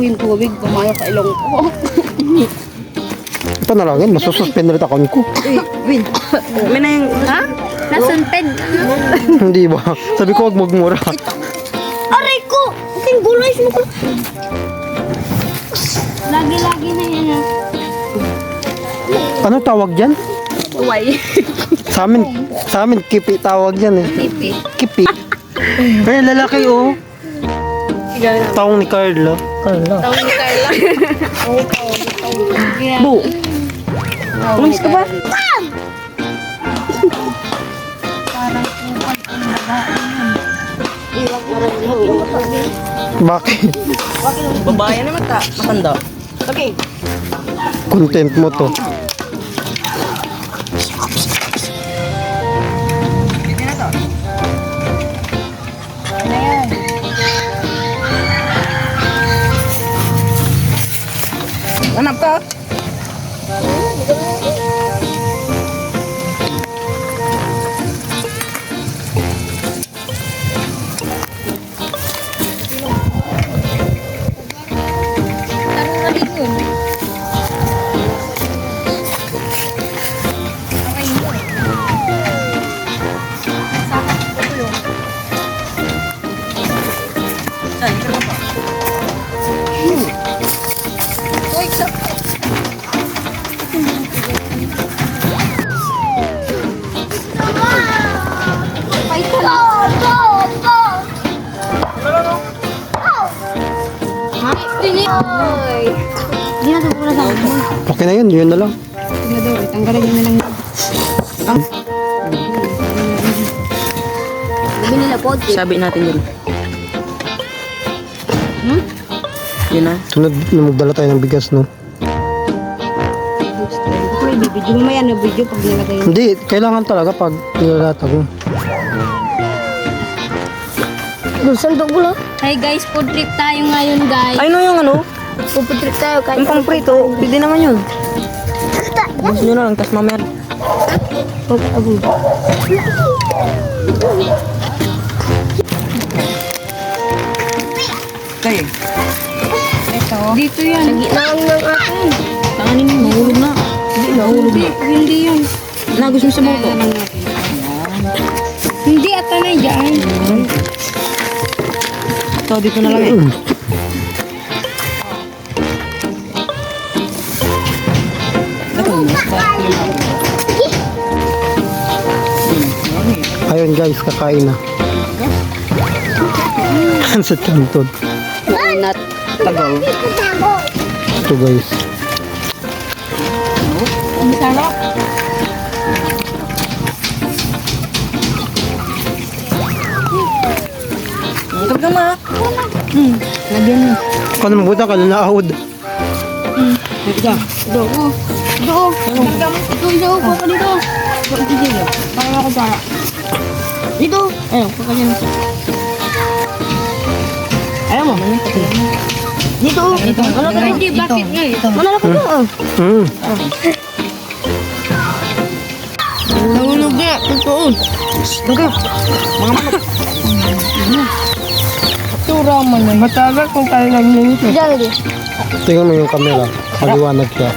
yung tubig, pumayo sa ilong ko. Ito na lang yun, masususpend na rin account ko. Win. May na yung... Ha? Nasunted. Hindi ba? Sabi ko, huwag magmura. Aray ko! Ating gulay mo ko. Lagi-lagi na yan. Ano tawag dyan? Tuway. Sa amin, kipi tawag yan eh. Pipi. Kipi. Kaya lalaki oh. Taong ni Carla. Tawag ni Carla. Bu. Umalis ka ba? Bakit? Babae na matanda. Okay. Content mo to. Anak ka? Okay na yun na lang. Tanggalin nyo na lang. Sabi nila po. Sabi natin yun. Yun na. Sunod na magdala tayo ng bigas, no? Video mo yan, video pag nilagay. Hindi, kailangan talaga pag nilalata mo. Sandok mo lang. Hi guys, food trip tayo ngayon guys. Ay, no yung ano? Food trip tayo Yung pang prito, pwede naman yun. Gusto nyo na lang, tas mamaya. Kayo. Ito. Dito yan. Sa gitna ng akin. Tanganin mo, mahulog na. Hindi, mahulog na. Hindi yan. Nagos mo sa moto. Hindi ata na dyan. Ito, dito na lang eh. Ayun guys, kakain na. Sa kantod. Not. Tagal. Ito guys. Ang sarap. Ito ka ma. Lagyan mo. Kung ano mabuta ka, lalaahod. Ito. Doko. Doko. Doko. Doko. Dito. Dito. Parang ako para. Dito. Ayun, pagkanya na. Ayaw mo, manyan pati. Dito. Ano ka hindi? Bakit nga eh? Manala ko to. Nahulog na. Totoo. Daga. Mga manok. Tura man na. Matagal kung tayo nagluluto. Diyan lagi. Tingnan mo yung camera. Maliwanag siya.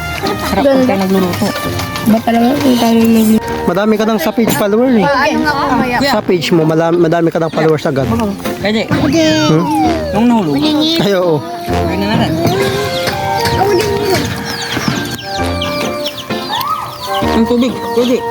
Sarap kung tayo nagluluto. Ba talaga kung tayo nagluluto? Madami ka ng sa page follower eh. Ano nga ako maya? Sa page mo, madami ka ng followers agad. Kaya nung nahulog. Ay, oo. Kaya na natin. Ang tubig. Pwede.